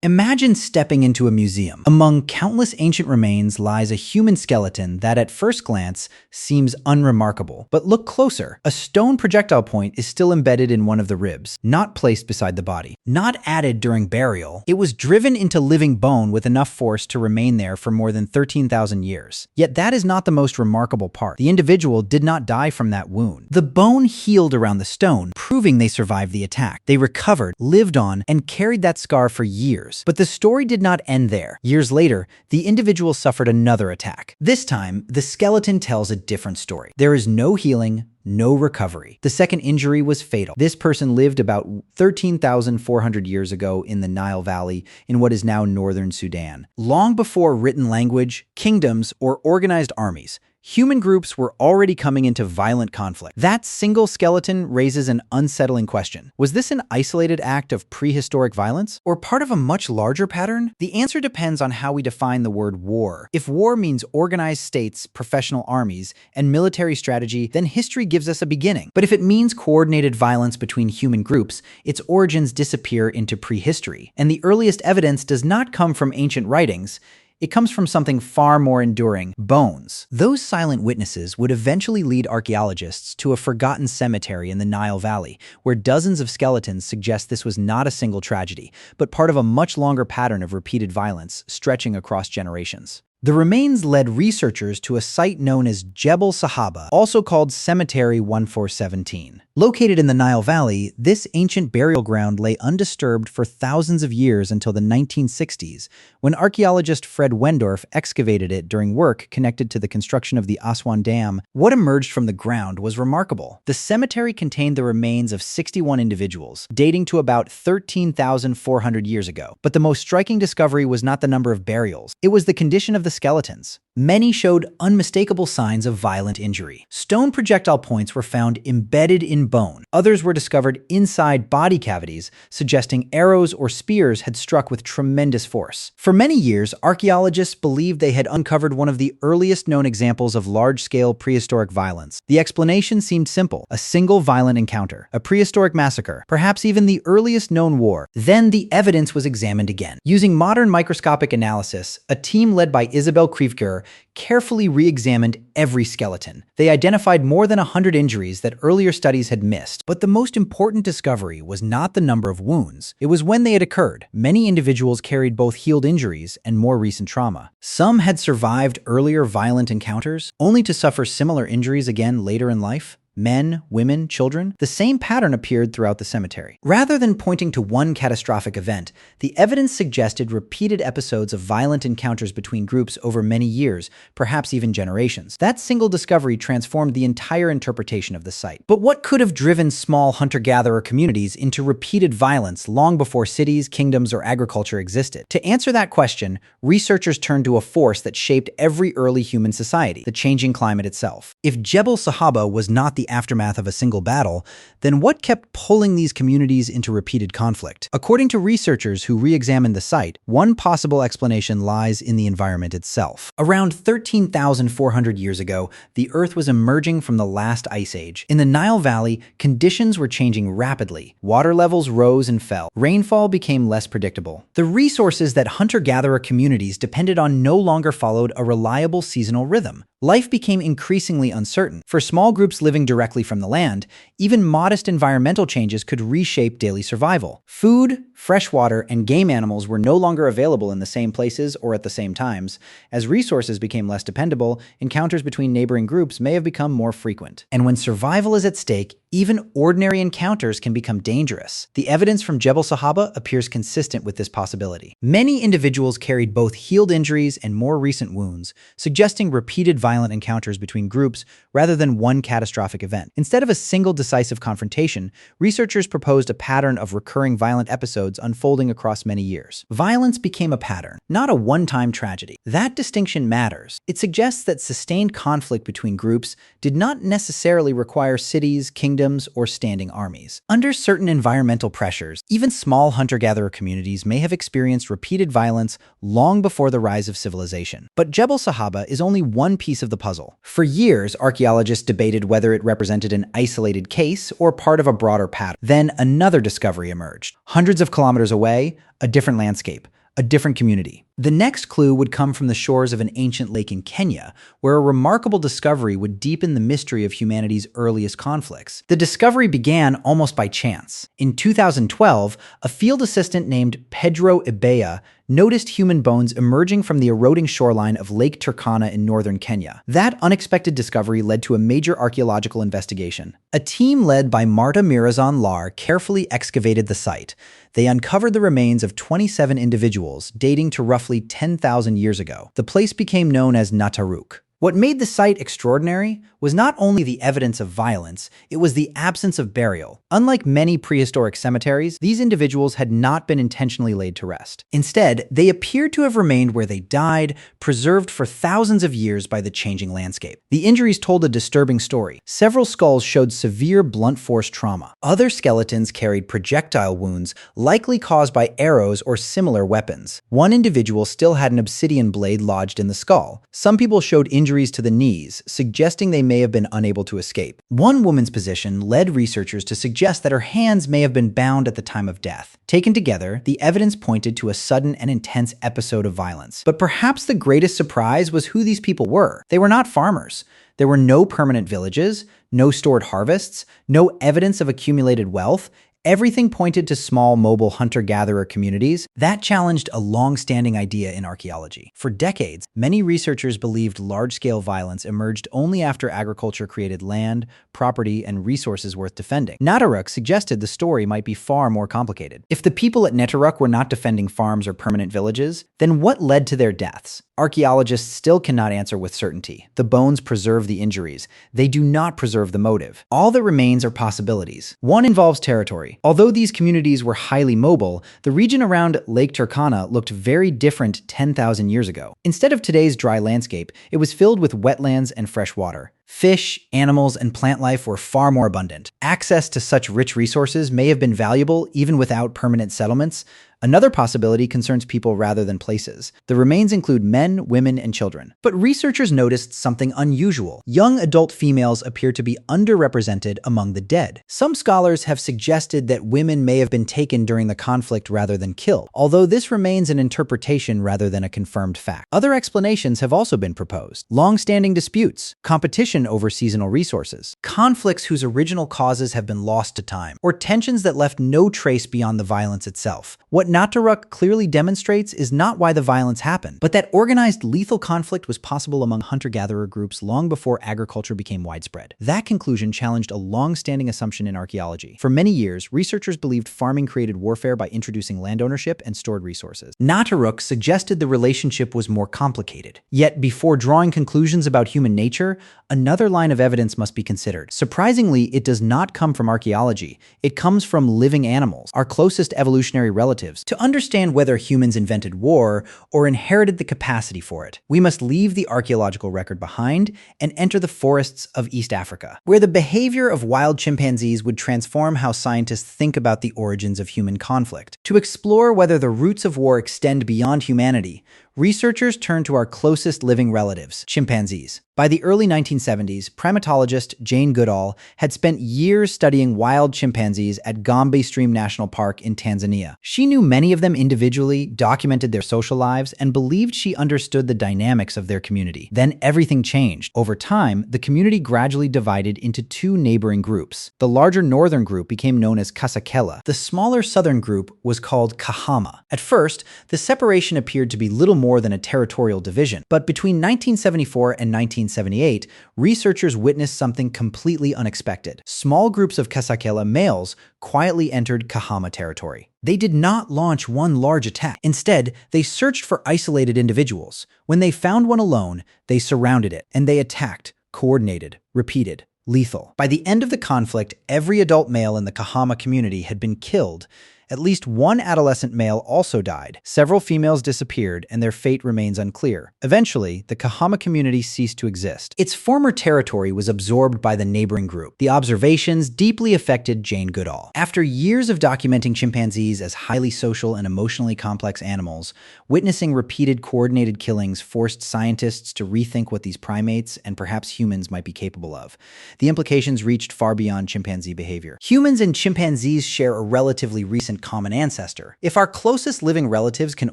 Imagine stepping into a museum. Among countless ancient remains lies a human skeleton that at first glance seems unremarkable. But look closer. A stone projectile point is still embedded in one of the ribs, not placed beside the body. Not added during burial, it was driven into living bone with enough force to remain there for more than 13,000 years. Yet that is not the most remarkable part. The individual did not die from that wound. The bone healed around the stone, proving they survived the attack. They recovered, lived on, and carried that scar for years. But the story did not end there. Years later, the individual suffered another attack. This time, the skeleton tells a different story. There is no healing, no recovery. The second injury was fatal. This person lived about 13,400 years ago in the Nile Valley in what is now northern Sudan. Long before written language, kingdoms, or organized armies, human groups were already coming into violent conflict. That single skeleton raises an unsettling question. Was this an isolated act of prehistoric violence, or part of a much larger pattern? The answer depends on how we define the word war. If war means organized states, professional armies, and military strategy, then history gives us a beginning. But if it means coordinated violence between human groups, its origins disappear into prehistory. And the earliest evidence does not come from ancient writings. It comes from something far more enduring: bones. Those silent witnesses would eventually lead archaeologists to a forgotten cemetery in the Nile Valley, where dozens of skeletons suggest this was not a single tragedy, but part of a much longer pattern of repeated violence stretching across generations. The remains led researchers to a site known as Jebel Sahaba, also called Cemetery 1417. Located in the Nile Valley, this ancient burial ground lay undisturbed for thousands of years until the 1960s, when archaeologist Fred Wendorf excavated it during work connected to the construction of the Aswan Dam. What emerged from the ground was remarkable. The cemetery contained the remains of 61 individuals, dating to about 13,400 years ago. But the most striking discovery was not the number of burials. It was the condition of the skeletons. Many showed unmistakable signs of violent injury. Stone projectile points were found embedded in bone. Others were discovered inside body cavities, suggesting arrows or spears had struck with tremendous force. For many years, archaeologists believed they had uncovered one of the earliest known examples of large-scale prehistoric violence. The explanation seemed simple: a single violent encounter, a prehistoric massacre, perhaps even the earliest known war. Then the evidence was examined again. Using modern microscopic analysis, a team led by Isabel Krivker carefully re-examined every skeleton. They identified more than 100 injuries that earlier studies had missed. But the most important discovery was not the number of wounds. It was when they had occurred. Many individuals carried both healed injuries and more recent trauma. Some had survived earlier violent encounters, only to suffer similar injuries again later in life. Men, women, children. The same pattern appeared throughout the cemetery. Rather than pointing to one catastrophic event, the evidence suggested repeated episodes of violent encounters between groups over many years, perhaps even generations. That single discovery transformed the entire interpretation of the site. But what could have driven small hunter-gatherer communities into repeated violence long before cities, kingdoms, or agriculture existed? To answer that question, researchers turned to a force that shaped every early human society: the changing climate itself. If Jebel Sahaba was not the aftermath of a single battle, then what kept pulling these communities into repeated conflict? According to researchers who re-examined the site, one possible explanation lies in the environment itself. Around 13,400 years ago, the Earth was emerging from the last ice age. In the Nile Valley, conditions were changing rapidly. Water levels rose and fell. Rainfall became less predictable. The resources that hunter-gatherer communities depended on no longer followed a reliable seasonal rhythm. Life became increasingly uncertain. For small groups living directly from the land, even modest environmental changes could reshape daily survival. Food, fresh water, and game animals were no longer available in the same places or at the same times. As resources became less dependable, encounters between neighboring groups may have become more frequent. And when survival is at stake, even ordinary encounters can become dangerous. The evidence from Jebel Sahaba appears consistent with this possibility. Many individuals carried both healed injuries and more recent wounds, suggesting repeated violent encounters between groups rather than one catastrophic event. Instead of a single decisive confrontation, researchers proposed a pattern of recurring violent episodes unfolding across many years. Violence became a pattern, not a one-time tragedy. That distinction matters. It suggests that sustained conflict between groups did not necessarily require cities, kingdoms, kingdoms or standing armies. Under certain environmental pressures, even small hunter-gatherer communities may have experienced repeated violence long before the rise of civilization. But Jebel Sahaba is only one piece of the puzzle. For years, archaeologists debated whether it represented an isolated case or part of a broader pattern. Then another discovery emerged. Hundreds of kilometers away, a different landscape, a different community. The next clue would come from the shores of an ancient lake in Kenya, where a remarkable discovery would deepen the mystery of humanity's earliest conflicts. The discovery began almost by chance. In 2012, a field assistant named Pedro Ibea noticed human bones emerging from the eroding shoreline of Lake Turkana in northern Kenya. That unexpected discovery led to a major archaeological investigation. A team led by Marta Mirazon Lar carefully excavated the site. They uncovered the remains of 27 individuals, dating to roughly 10,000 years ago. The place became known as Nataruk. What made the site extraordinary was not only the evidence of violence, it was the absence of burial. Unlike many prehistoric cemeteries, these individuals had not been intentionally laid to rest. Instead, they appeared to have remained where they died, preserved for thousands of years by the changing landscape. The injuries told a disturbing story. Several skulls showed severe blunt force trauma. Other skeletons carried projectile wounds, likely caused by arrows or similar weapons. One individual still had an obsidian blade lodged in the skull. Some people showed injuries to the knees, suggesting they may have been unable to escape. One woman's position led researchers to suggest that her hands may have been bound at the time of death. Taken together, the evidence pointed to a sudden and intense episode of violence. But perhaps the greatest surprise was who these people were. They were not farmers. There were no permanent villages, no stored harvests, no evidence of accumulated wealth. Everything pointed to small, mobile hunter-gatherer communities. That challenged a long-standing idea in archaeology. For decades, many researchers believed large-scale violence emerged only after agriculture created land, property, and resources worth defending. Nataruk suggested the story might be far more complicated. If the people at Nataruk were not defending farms or permanent villages, then what led to their deaths? Archaeologists still cannot answer with certainty. The bones preserve the injuries. They do not preserve the motive. All that remains are possibilities. One involves territory. Although these communities were highly mobile, the region around Lake Turkana looked very different 10,000 years ago. Instead of today's dry landscape, it was filled with wetlands and fresh water. Fish, animals, and plant life were far more abundant. Access to such rich resources may have been valuable even without permanent settlements. Another possibility concerns people rather than places. The remains include men, women, and children. But researchers noticed something unusual. Young adult females appear to be underrepresented among the dead. Some scholars have suggested that women may have been taken during the conflict rather than killed, although this remains an interpretation rather than a confirmed fact. Other explanations have also been proposed. Long-standing disputes, competition over seasonal resources, conflicts whose original causes have been lost to time, or tensions that left no trace beyond the violence itself. What Nataruk clearly demonstrates is not why the violence happened, but that organized lethal conflict was possible among hunter-gatherer groups long before agriculture became widespread. That conclusion challenged a long-standing assumption in archaeology. For many years, researchers believed farming created warfare by introducing land ownership and stored resources. Nataruk suggested the relationship was more complicated. Yet, before drawing conclusions about human nature, another line of evidence must be considered. Surprisingly, it does not come from archaeology. It comes from living animals, our closest evolutionary relatives. To understand whether humans invented war or inherited the capacity for it, we must leave the archaeological record behind and enter the forests of East Africa, where the behavior of wild chimpanzees would transform how scientists think about the origins of human conflict. To explore whether the roots of war extend beyond humanity, researchers turn to our closest living relatives, chimpanzees. By the early 1970s, primatologist Jane Goodall had spent years studying wild chimpanzees at Gombe Stream National Park in Tanzania. She knew many of them individually, documented their social lives, and believed she understood the dynamics of their community. Then everything changed. Over time, the community gradually divided into two neighboring groups. The larger northern group became known as Kasakela. The smaller southern group was called Kahama. At first, the separation appeared to be little more than a territorial division, but between 1974 and 1978, researchers witnessed something completely unexpected. Small groups of Kasakela males quietly entered Kahama territory. They did not launch one large attack. Instead, they searched for isolated individuals. When they found one alone, they surrounded it, and they attacked, coordinated, repeated, lethal. By the end of the conflict, every adult male in the Kahama community had been killed, At least one adolescent male also died. Several females disappeared, and their fate remains unclear. Eventually, the Kahama community ceased to exist. Its former territory was absorbed by the neighboring group. The observations deeply affected Jane Goodall. After years of documenting chimpanzees as highly social and emotionally complex animals, witnessing repeated coordinated killings forced scientists to rethink what these primates and perhaps humans might be capable of. The implications reached far beyond chimpanzee behavior. Humans and chimpanzees share a relatively recent common ancestor. If our closest living relatives can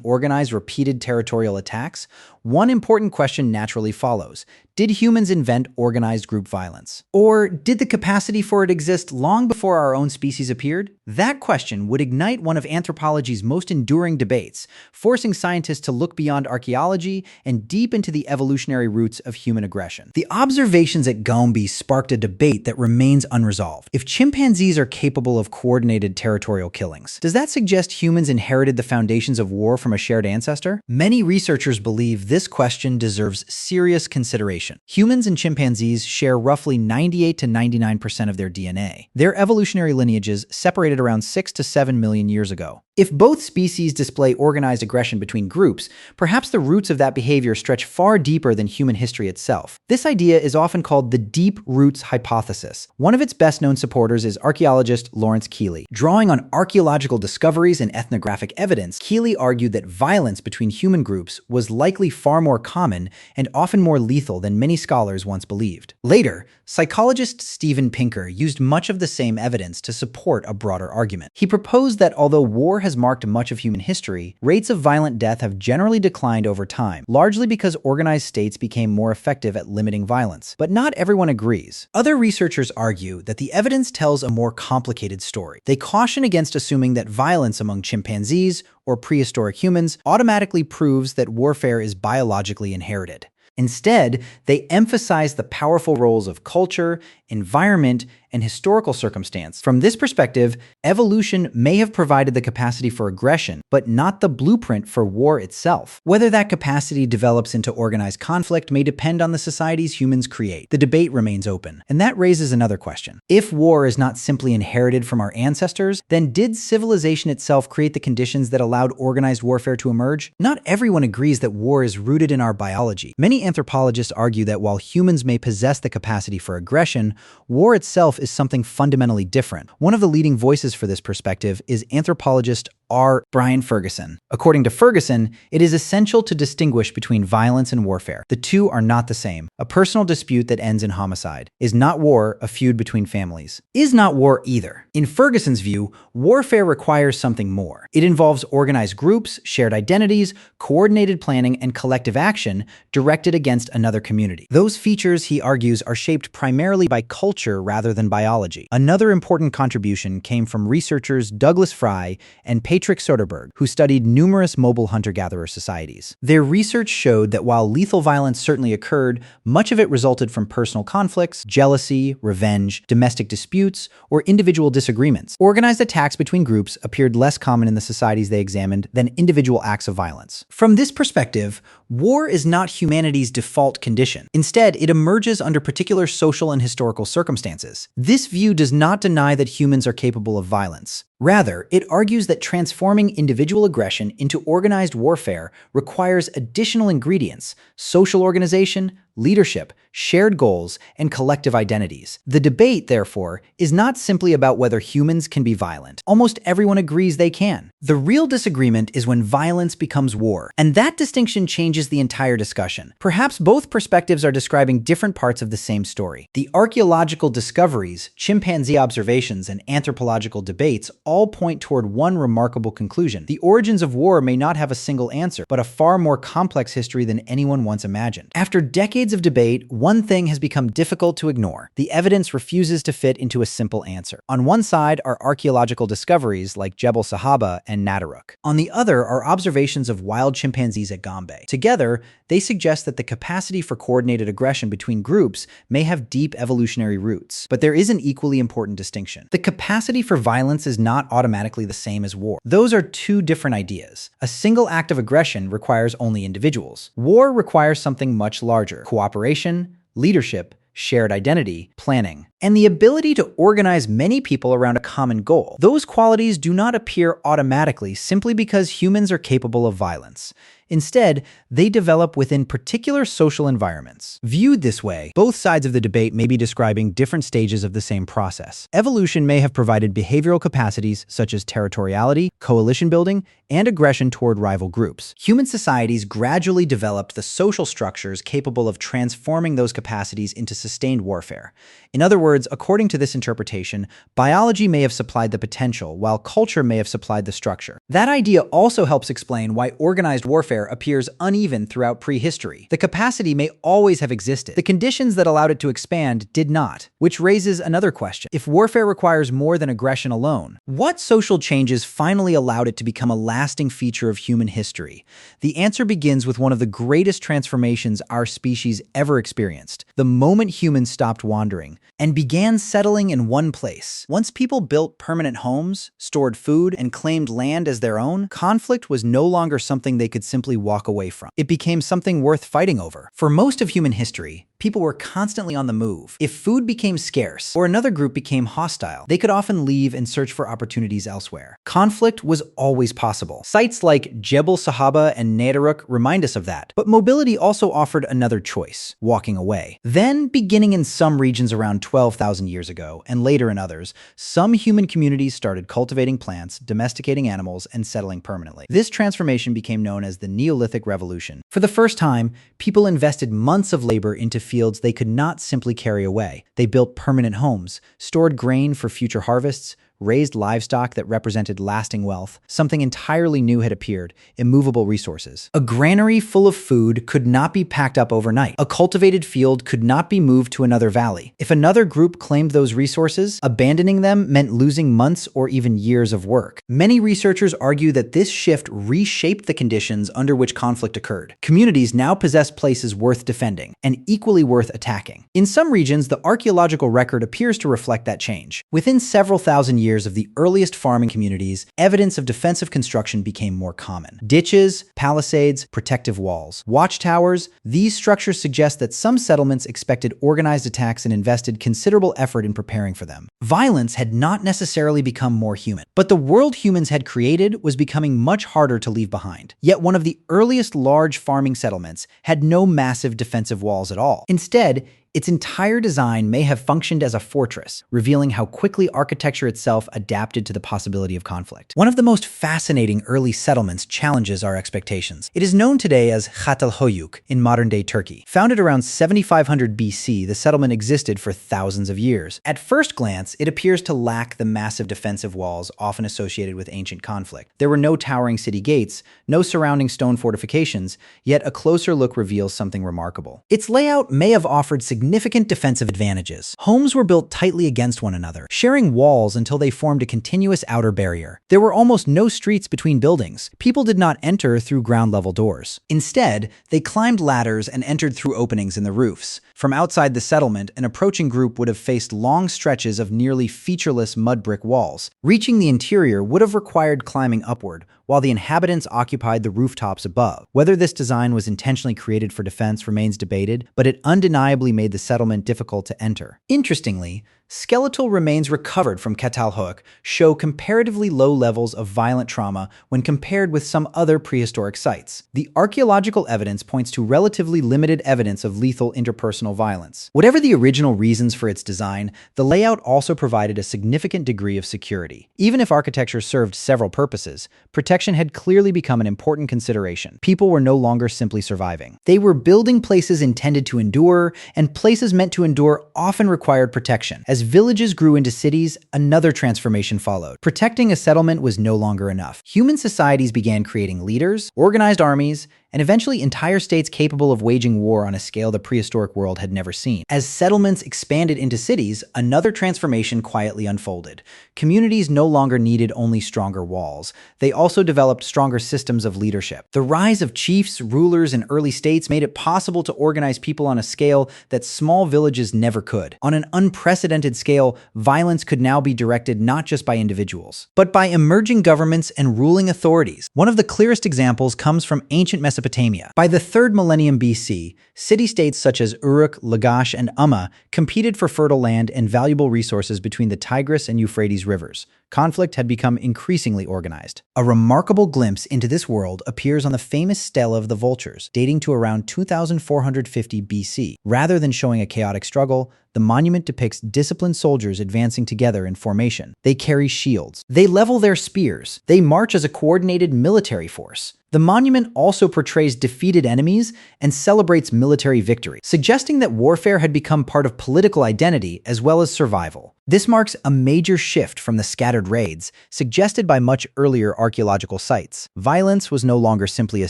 organize repeated territorial attacks, one important question naturally follows. Did humans invent organized group violence? Or did the capacity for it exist long before our own species appeared? That question would ignite one of anthropology's most enduring debates, forcing scientists to look beyond archaeology and deep into the evolutionary roots of human aggression. The observations at Gombe sparked a debate that remains unresolved. If chimpanzees are capable of coordinated territorial killings, does that suggest humans inherited the foundations of war from a shared ancestor? Many researchers believe this question deserves serious consideration. Humans and chimpanzees share roughly 98 to 99% of their DNA. Their evolutionary lineages separated around 6 to 7 million years ago. If both species display organized aggression between groups, perhaps the roots of that behavior stretch far deeper than human history itself. This idea is often called the deep roots hypothesis. One of its best-known supporters is archaeologist Lawrence Keeley. Drawing on archaeological discoveries and ethnographic evidence, Keeley argued that violence between human groups was likely far more common and often more lethal than many scholars once believed. Later, psychologist Steven Pinker used much of the same evidence to support a broader argument. He proposed that although war has marked much of human history, rates of violent death have generally declined over time, largely because organized states became more effective at limiting violence. But not everyone agrees. Other researchers argue that the evidence tells a more complicated story. They caution against assuming that violence among chimpanzees or prehistoric humans automatically proves that warfare is biologically inherited. Instead, they emphasize the powerful roles of culture, environment, and historical circumstance. From this perspective, evolution may have provided the capacity for aggression, but not the blueprint for war itself. Whether that capacity develops into organized conflict may depend on the societies humans create. The debate remains open, and that raises another question. If war is not simply inherited from our ancestors, then did civilization itself create the conditions that allowed organized warfare to emerge? Not everyone agrees that war is rooted in our biology. Many anthropologists argue that while humans may possess the capacity for aggression, war itself is something fundamentally different. One of the leading voices for this perspective is anthropologist R. Brian Ferguson. According to Ferguson, it is essential to distinguish between violence and warfare. The two are not the same. A personal dispute that ends in homicide. Is not war a feud between families? Is not war either. In Ferguson's view, warfare requires something more. It involves organized groups, shared identities, coordinated planning, and collective action directed against another community. Those features, he argues, are shaped primarily by culture rather than biology. Another important contribution came from researchers Douglas Fry and Patrick Soderberg, who studied numerous mobile hunter-gatherer societies. Their research showed that while lethal violence certainly occurred, much of it resulted from personal conflicts, jealousy, revenge, domestic disputes, or individual disagreements. Organized attacks between groups appeared less common in the societies they examined than individual acts of violence. From this perspective, war is not humanity's default condition. Instead, it emerges under particular social and historical circumstances. This view does not deny that humans are capable of violence. Rather, it argues that transforming individual aggression into organized warfare requires additional ingredients: social organization, leadership, shared goals, and collective identities. The debate, therefore, is not simply about whether humans can be violent. Almost everyone agrees they can. The real disagreement is when violence becomes war, and that distinction changes the entire discussion. Perhaps both perspectives are describing different parts of the same story. The archaeological discoveries, chimpanzee observations, and anthropological debates all point toward one remarkable conclusion. The origins of war may not have a single answer, but a far more complex history than anyone once imagined. After decades of debate, one thing has become difficult to ignore. The evidence refuses to fit into a simple answer. On one side are archaeological discoveries like Jebel Sahaba and Nataruk. On the other are observations of wild chimpanzees at Gombe. Together, they suggest that the capacity for coordinated aggression between groups may have deep evolutionary roots. But there is an equally important distinction. The capacity for violence is not automatically the same as war. Those are two different ideas. A single act of aggression requires only individuals. War requires something much larger: cooperation, leadership, shared identity, planning, and the ability to organize many people around a common goal. Those qualities do not appear automatically simply because humans are capable of violence. Instead, they develop within particular social environments. Viewed this way, both sides of the debate may be describing different stages of the same process. Evolution may have provided behavioral capacities such as territoriality, coalition building, and aggression toward rival groups. Human societies gradually developed the social structures capable of transforming those capacities into sustained warfare. In other words, according to this interpretation, biology may have supplied the potential, while culture may have supplied the structure. That idea also helps explain why organized warfare appears uneven throughout prehistory. The capacity may always have existed. The conditions that allowed it to expand did not, which raises another question. If warfare requires more than aggression alone, what social changes finally allowed it to become a lasting feature of human history? The answer begins with one of the greatest transformations our species ever experienced, the moment humans stopped wandering and began settling in one place. Once people built permanent homes, stored food, and claimed land as their own, conflict was no longer something they could simply walk away from. It became something worth fighting over. For most of human history, people were constantly on the move. If food became scarce or another group became hostile, they could often leave and search for opportunities elsewhere. Conflict was always possible. Sites like Jebel Sahaba and Nataruk remind us of that. But mobility also offered another choice: walking away. Then, beginning in some regions around 12,000 years ago, and later in others, some human communities started cultivating plants, domesticating animals, and settling permanently. This transformation became known as the Neolithic Revolution. For the first time, people invested months of labor into fields they could not simply carry away. They built permanent homes, stored grain for future harvests, raised livestock that represented lasting wealth. Something entirely new had appeared: immovable resources. A granary full of food could not be packed up overnight. A cultivated field could not be moved to another valley. If another group claimed those resources, abandoning them meant losing months or even years of work. Many researchers argue that this shift reshaped the conditions under which conflict occurred. Communities now possessed places worth defending and equally worth attacking. In some regions, the archaeological record appears to reflect that change. Within several thousand years of the earliest farming communities, evidence of defensive construction became more common. Ditches, palisades, protective walls, watchtowers, these structures suggest that some settlements expected organized attacks and invested considerable effort in preparing for them. Violence had not necessarily become more human, but the world humans had created was becoming much harder to leave behind. Yet one of the earliest large farming settlements had no massive defensive walls at all. Instead, its entire design may have functioned as a fortress, revealing how quickly architecture itself adapted to the possibility of conflict. One of the most fascinating early settlements challenges our expectations. It is known today as Çatalhöyük in modern-day Turkey. Founded around 7500 BC, the settlement existed for thousands of years. At first glance, it appears to lack the massive defensive walls often associated with ancient conflict. There were no towering city gates, no surrounding stone fortifications, yet a closer look reveals something remarkable. Its layout may have offered significant defensive advantages. Homes were built tightly against one another, sharing walls until they formed a continuous outer barrier. There were almost no streets between buildings. People did not enter through ground-level doors. Instead, they climbed ladders and entered through openings in the roofs. From outside the settlement, an approaching group would have faced long stretches of nearly featureless mud brick walls. Reaching the interior would have required climbing upward, while the inhabitants occupied the rooftops above. Whether this design was intentionally created for defense remains debated, but it undeniably made the settlement difficult to enter. Interestingly, skeletal remains recovered from Çatalhöyük show comparatively low levels of violent trauma when compared with some other prehistoric sites. The archaeological evidence points to relatively limited evidence of lethal interpersonal violence. Whatever the original reasons for its design, the layout also provided a significant degree of security. Even if architecture served several purposes, protection had clearly become an important consideration. People were no longer simply surviving. They were building places intended to endure, and places meant to endure often required protection. As villages grew into cities, another transformation followed. Protecting a settlement was no longer enough. Human societies began creating leaders, organized armies, and eventually entire states capable of waging war on a scale the prehistoric world had never seen. As settlements expanded into cities, another transformation quietly unfolded. Communities no longer needed only stronger walls. They also developed stronger systems of leadership. The rise of chiefs, rulers, and early states made it possible to organize people on a scale that small villages never could. On an unprecedented scale, violence could now be directed not just by individuals, but by emerging governments and ruling authorities. One of the clearest examples comes from ancient Mesopotamia, Mesopotamia. By the 3rd millennium BC, city-states such as Uruk, Lagash, and Umma competed for fertile land and valuable resources between the Tigris and Euphrates rivers. Conflict had become increasingly organized. A remarkable glimpse into this world appears on the famous Stela of the Vultures, dating to around 2450 BC. Rather than showing a chaotic struggle, the monument depicts disciplined soldiers advancing together in formation. They carry shields. They level their spears. They march as a coordinated military force. The monument also portrays defeated enemies and celebrates military victory, suggesting that warfare had become part of political identity as well as survival. This marks a major shift from the scattered raids suggested by much earlier archaeological sites. Violence was no longer simply a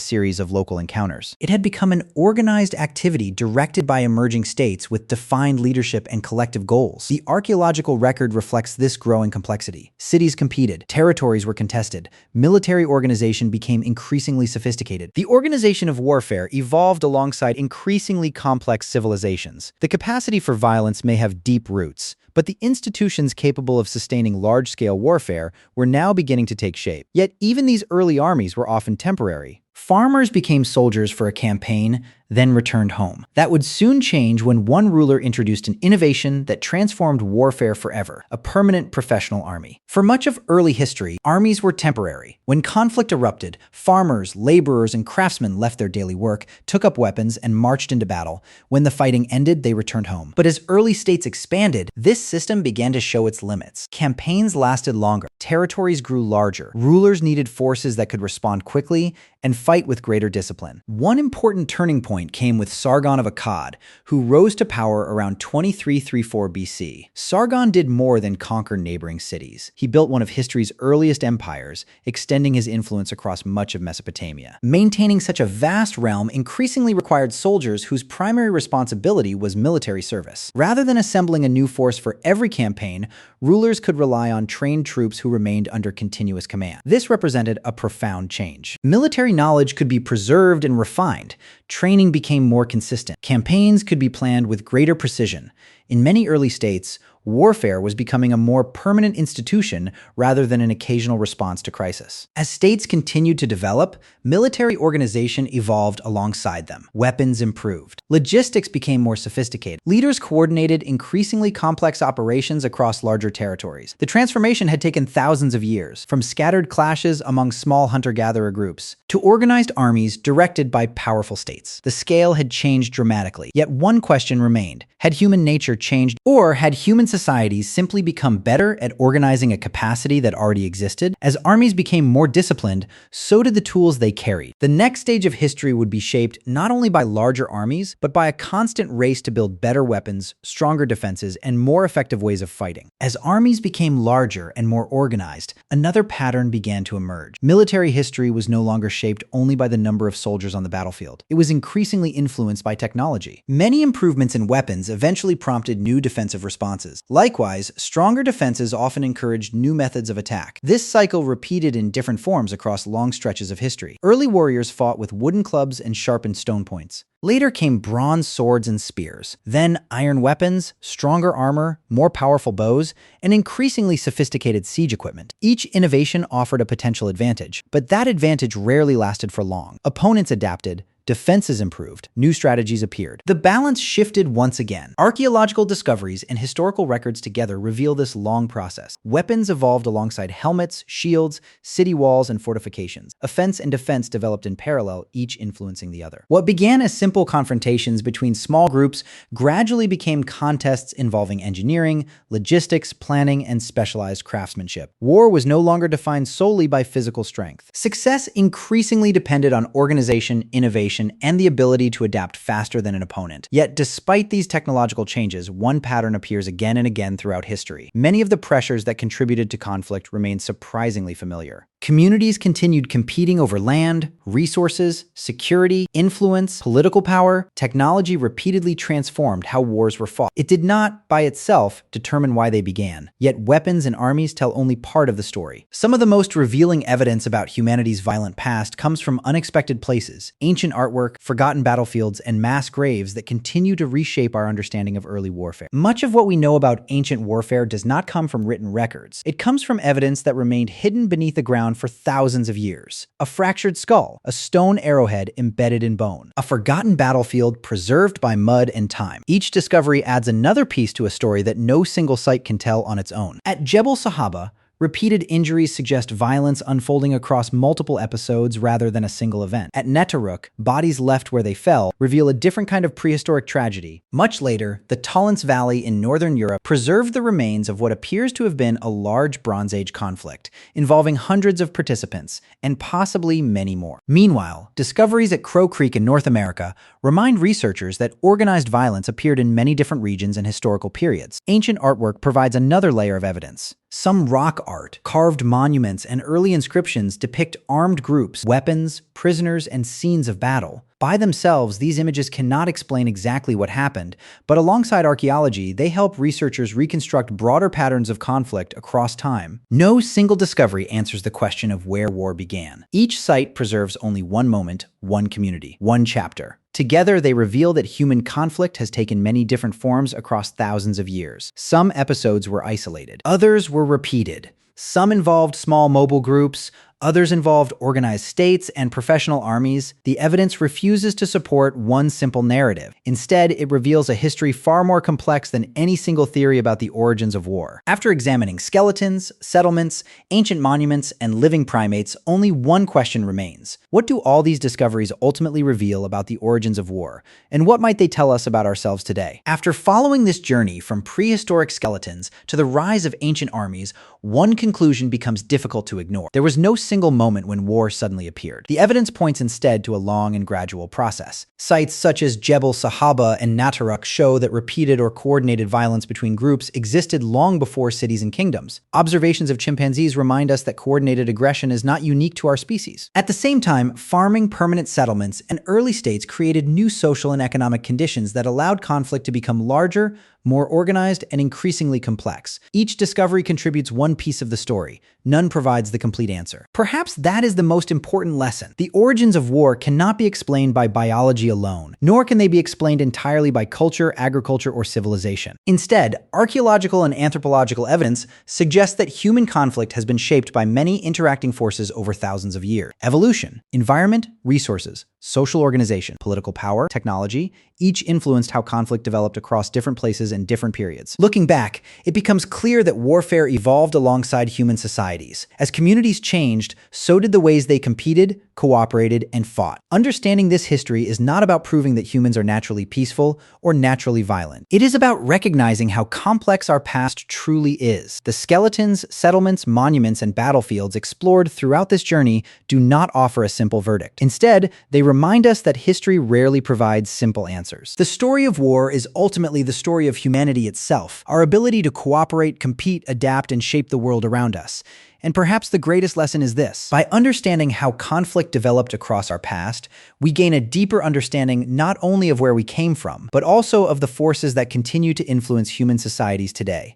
series of local encounters. It had become an organized activity directed by emerging states with defined leadership and collective goals. The archaeological record reflects this growing complexity. Cities competed, territories were contested, military organization became increasingly sophisticated. The organization of warfare evolved alongside increasingly complex civilizations. The capacity for violence may have deep roots, but the institutions capable of sustaining large-scale warfare were now beginning to take shape. Yet even these early armies were often temporary. Farmers became soldiers for a campaign, then returned home. That would soon change when one ruler introduced an innovation that transformed warfare forever: a permanent professional army. For much of early history, armies were temporary. When conflict erupted, farmers, laborers, and craftsmen left their daily work, took up weapons, and marched into battle. When the fighting ended, they returned home. But as early states expanded, this system began to show its limits. Campaigns lasted longer. Territories grew larger. Rulers needed forces that could respond quickly and fight with greater discipline. One important turning point came with Sargon of Akkad, who rose to power around 2334 BC. Sargon did more than conquer neighboring cities. He built one of history's earliest empires, extending his influence across much of Mesopotamia. Maintaining such a vast realm increasingly required soldiers whose primary responsibility was military service. Rather than assembling a new force for every campaign, rulers could rely on trained troops who remained under continuous command. This represented a profound change. Military knowledge could be preserved and refined. Training became more consistent. Campaigns could be planned with greater precision. In many early states, warfare was becoming a more permanent institution rather than an occasional response to crisis. As states continued to develop, military organization evolved alongside them. Weapons improved. Logistics became more sophisticated. Leaders coordinated increasingly complex operations across larger territories. The transformation had taken thousands of years, from scattered clashes among small hunter-gatherer groups to organized armies directed by powerful states. The scale had changed dramatically. Yet one question remained: had human nature changed, or had human societies simply become better at organizing a capacity that already existed? As armies became more disciplined, so did the tools they carried. The next stage of history would be shaped not only by larger armies, but by a constant race to build better weapons, stronger defenses, and more effective ways of fighting. As armies became larger and more organized, another pattern began to emerge. Military history was no longer shaped only by the number of soldiers on the battlefield. It was increasingly influenced by technology. Many improvements in weapons eventually prompted new defensive responses. Likewise, stronger defenses often encouraged new methods of attack. This cycle repeated in different forms across long stretches of history. Early warriors fought with wooden clubs and sharpened stone points. Later came bronze swords and spears. Then iron weapons, stronger armor, more powerful bows, and increasingly sophisticated siege equipment. Each innovation offered a potential advantage, but that advantage rarely lasted for long. Opponents adapted, defenses improved, new strategies appeared. The balance shifted once again. Archaeological discoveries and historical records together reveal this long process. Weapons evolved alongside helmets, shields, city walls, and fortifications. Offense and defense developed in parallel, each influencing the other. What began as simple confrontations between small groups gradually became contests involving engineering, logistics, planning, and specialized craftsmanship. War was no longer defined solely by physical strength. Success increasingly depended on organization, innovation, and the ability to adapt faster than an opponent. Yet, despite these technological changes, one pattern appears again and again throughout history. Many of the pressures that contributed to conflict remain surprisingly familiar. Communities continued competing over land, resources, security, influence, political power. Technology repeatedly transformed how wars were fought. It did not, by itself, determine why they began. Yet weapons and armies tell only part of the story. Some of the most revealing evidence about humanity's violent past comes from unexpected places: ancient artwork, forgotten battlefields, and mass graves that continue to reshape our understanding of early warfare. Much of what we know about ancient warfare does not come from written records. It comes from evidence that remained hidden beneath the ground around for thousands of years. A fractured skull, a stone arrowhead embedded in bone. A forgotten battlefield preserved by mud and time. Each discovery adds another piece to a story that no single site can tell on its own. At Jebel Sahaba, repeated injuries suggest violence unfolding across multiple episodes rather than a single event. At Nataruk, bodies left where they fell reveal a different kind of prehistoric tragedy. Much later, the Talents Valley in northern Europe preserved the remains of what appears to have been a large Bronze Age conflict, involving hundreds of participants, and possibly many more. Meanwhile, discoveries at Crow Creek in North America remind researchers that organized violence appeared in many different regions and historical periods. Ancient artwork provides another layer of evidence. Some rock art, carved monuments, and early inscriptions depict armed groups, weapons, prisoners, and scenes of battle. By themselves, these images cannot explain exactly what happened, but alongside archaeology, they help researchers reconstruct broader patterns of conflict across time. No single discovery answers the question of where war began. Each site preserves only one moment, one community, one chapter. Together, they reveal that human conflict has taken many different forms across thousands of years. Some episodes were isolated. Others were repeated. Some involved small mobile groups. Others involved organized states and professional armies. The evidence refuses to support one simple narrative. Instead, it reveals a history far more complex than any single theory about the origins of war. After examining skeletons, settlements, ancient monuments, and living primates, only one question remains. What do all these discoveries ultimately reveal about the origins of war? And what might they tell us about ourselves today? After following this journey from prehistoric skeletons to the rise of ancient armies, one conclusion becomes difficult to ignore. There was no single moment when war suddenly appeared. The evidence points instead to a long and gradual process. Sites such as Jebel Sahaba and Nataruk show that repeated or coordinated violence between groups existed long before cities and kingdoms. Observations of chimpanzees remind us that coordinated aggression is not unique to our species. At the same time, farming, permanent settlements, and early states created new social and economic conditions that allowed conflict to become larger, more organized, and increasingly complex. Each discovery contributes one piece of the story. None provides the complete answer. Perhaps that is the most important lesson. The origins of war cannot be explained by biology alone, nor can they be explained entirely by culture, agriculture, or civilization. Instead, archaeological and anthropological evidence suggests that human conflict has been shaped by many interacting forces over thousands of years. Evolution, environment, resources, social organization, political power, technology, each influenced how conflict developed across different places and different periods. Looking back, it becomes clear that warfare evolved alongside human societies. As communities changed, so did the ways they competed, cooperated, and fought. Understanding this history is not about proving that humans are naturally peaceful or naturally violent. It is about recognizing how complex our past truly is. The skeletons, settlements, monuments, and battlefields explored throughout this journey do not offer a simple verdict. Instead, they remind us that history rarely provides simple answers. The story of war is ultimately the story of humanity itself, our ability to cooperate, compete, adapt, and shape the world around us. And perhaps the greatest lesson is this. By understanding how conflict developed across our past, we gain a deeper understanding not only of where we came from, but also of the forces that continue to influence human societies today.